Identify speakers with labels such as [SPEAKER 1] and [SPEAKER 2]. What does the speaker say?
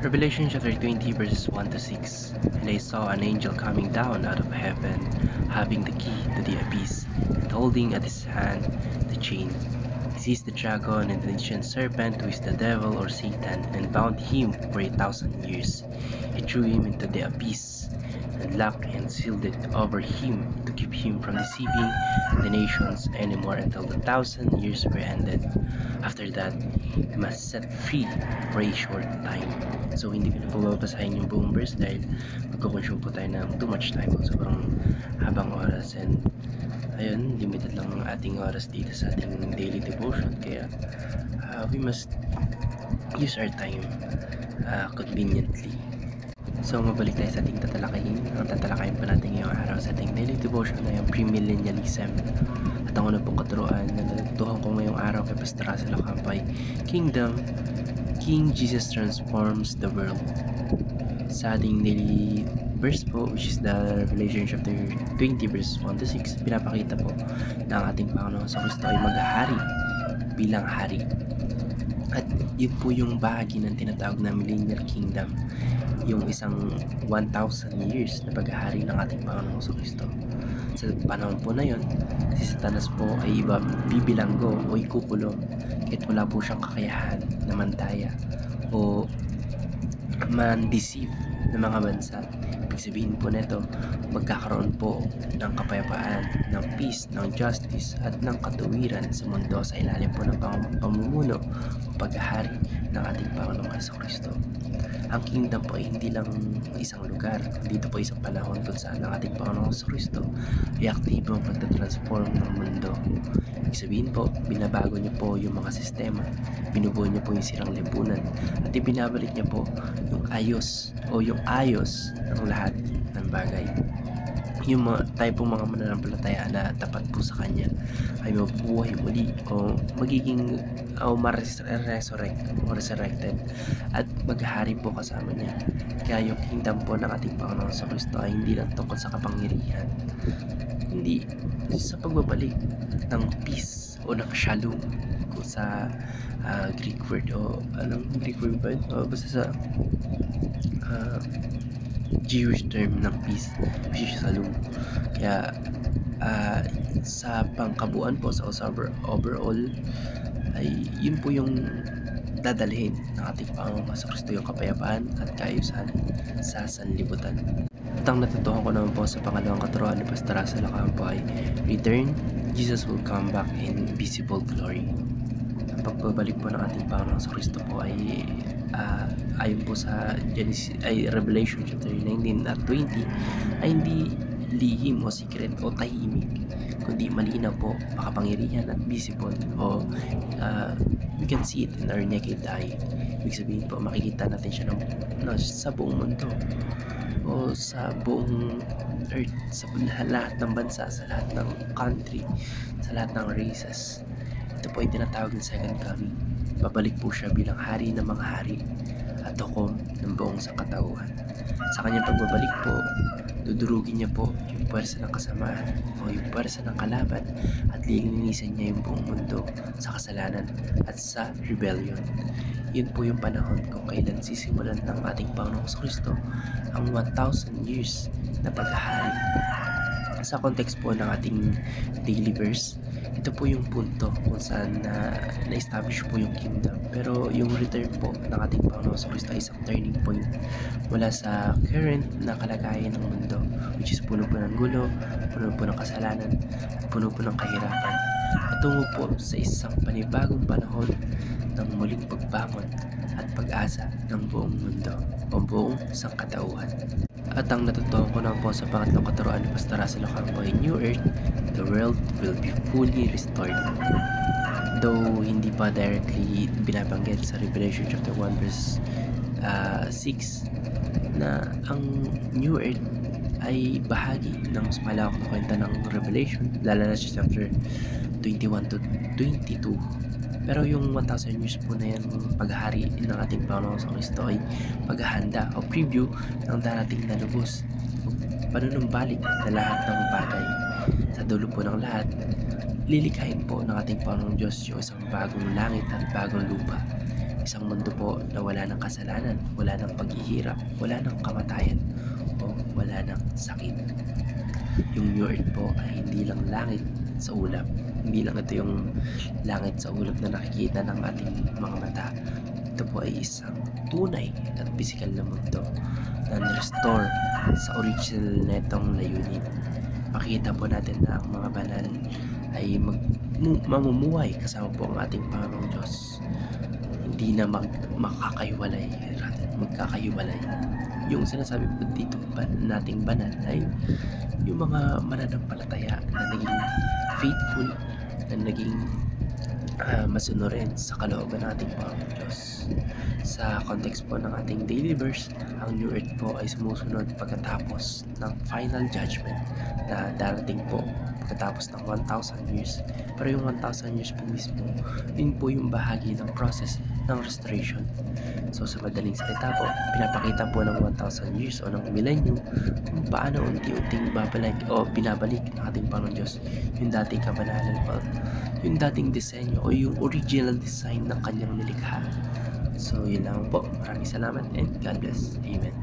[SPEAKER 1] Revelation chapter 20 verses 1 to 6. And I saw an angel coming down out of heaven, having the key to the abyss, and holding at his hand the chain. He seized the dragon and the ancient serpent, who is the devil or Satan, and bound him for 1,000 years. He threw him into the abyss, and locked and sealed it over him, to keep him from deceiving the nations anymore until the 1,000 years were ended. After that, he must set free for a short time. So hindi ko na po babasahin yung buong verse dahil magkukonsume po tayo ng too much time. Sobrang habang oras, and ayun, limited lang ang ating oras dito sa ating daily devotion. Kaya we must use our time conveniently. So mabalik tayo sa ating tatalakayin. Ang tatalakayin po natin ngayong araw sa ating daily devotion ay ang premillennialism. At ang unang pong katuruan na natutuhan ko ngayong araw kay Pastor Russell Ocampo ay Kingdom, King Jesus transforms the world. Sa ating daily verse po, which is the Revelation chapter 20 verses 1 to 6, pinapakita po na ang ating Panginoon sa Kristo ay maghahari bilang hari. At yun po yung bahagi ng tinatawag na Millennial Kingdom, yung isang 1,000 years na paghahari ng ating Panginoon sa Kristo. Sa panahon po na yun, si Satanas po ay bibilanggo o ikukulong kahit wala po siyang kakayahan na mantaya o man-deceive ng mga bansa. Ibig sabihin po nito, magkakaroon po ng kapayapaan, ng peace, ng justice at ng katuwiran sa mundo sa ilalim po ng pamumuno o paghahari ng ating Panginoong Jesucristo. Ang kingdom po ay hindi lang isang lugar, dito po isang panahon kung saan ang ating Panginoong Jesucristo ay aktibong nagtatransform ng mundo. Ibig sabihin po, binabago niya po yung mga sistema, binubuo niya po yung sirang lipunan, at ibinabalik niya po yung ayos ng lahat ng bagay. Yung tayo pong mga mananampalataya na tapat po sa Kanya ay mabubuhay muli o magiging resurrected at maghahari po kasama niya. Kaya yung kingdom po ng ating Panginoon sa Kristo ay hindi lang tungkol sa kapangyarihan, hindi sa pagbabalik ng peace o ng shalom kung sa Greek word o anong Greek word ba yun? Basta sa Jewish term ng peace, which is shalom. Kaya sa pangkabuuan po, sa overall ay yun po yung dadalhin ng ating Panginoon sa Kristo, yung kapayapaan at kaayusan sa sanlibutan. At ang natutuhan ko naman po sa pangalawang katuruan ni Pastor Russell Ocampo ay Return, Jesus will come back in visible glory. Ang pagbabalik po ng ating Panginoon sa Kristo po ay ayon po sa Revelation chapter 19 at 20 ay hindi lihim o secret o tahimik, kundi malinaw po, makapangyarihan at visible o we can see it in our naked eye. Ibig sabihin po, makikita natin siya sa buong mundo o sa buong earth, sa lahat ng bansa, sa lahat ng country, sa lahat ng races. Ito po ay tinatawag ng second coming. Babalik po siya bilang hari ng mga hari at hukom ng buong sangkatauhan. Sa kanyang pagbabalik po, dudurugin niya po yung puwersa ng kasamaan o yung puwersa ng kalaban at lilinisan niya yung buong mundo sa kasalanan at sa rebellion. Yun po yung panahon kung kailan sisimulan ng ating Panginoong Kristo ang 1,000 years na paghahari. Sa context po ng ating daily verse, ito po yung punto kung saan na-establish po yung kingdom. Pero yung return po ng ating Panginoon sa Kristo ay isang turning point mula sa current na kalagayan ng mundo, which is puno po ng gulo, puno po ng kasalanan, at puno po ng kahirapan, patungo po sa isang panibagong panahon ng muling pagbangon at pag-asa ng buong mundo o buong sangkatauhan. At ang natutuhan ko na po sa pangatlong katuruan ni Pastor Russell Ocampo ay New Earth, the world will be fully restored. Though hindi pa directly binabanggit sa Revelation chapter 1 verse 6 na ang New Earth ay bahagi ng mas malawak na kwenta ng Revelation, lalo na sa chapter 21 to 22. Pero yung 1,000 years po na yan, paghahari ng ating Panginoon sa Kristo ay paghahanda o preview ng darating na lubos, panunumbalik na lahat ng bagay. Sa dulo po ng lahat, lilikhain po ng ating Panginoong Diyos yung isang bagong langit at bagong lupa. isang mundo po na wala ng kasalanan, wala ng paghihirap, wala ng kamatayan, o wala ng sakit. Yung New Earth po ay hindi lang langit sa ulap. Hindi lang ito yung langit sa ulap na nakikita ng ating mga mata. Ito po ay isang tunay at physical na mundo na restore sa original netong layunin. Makita po natin na ang mga banal ay mamumuhay kasama po ang ating Panginoong Diyos. Hindi na magkakahiwalay. Yung sinasabi po dito nating banal ay yung mga mananampalataya na naging faithful, na naging masunurin sa kalooban ng ating Panginoong Diyos. Sa context po ng ating daily verse, ang New Earth po ay sumusunod pagkatapos ng final judgment na darating po pagkatapos ng 1,000 years. Pero yung 1,000 years po mismo, yun po yung bahagi ng process ng restoration. So sa madaling salita po, pinapakita po ng 1,000 years o ng millennium kung paano unti-unting binabalik ng ating Panginoon Diyos yung dating kabanalan po, yung dating disenyo o yung original design ng kanyang nilikha. So yun lang po. Maraming salamat and God bless. Amen.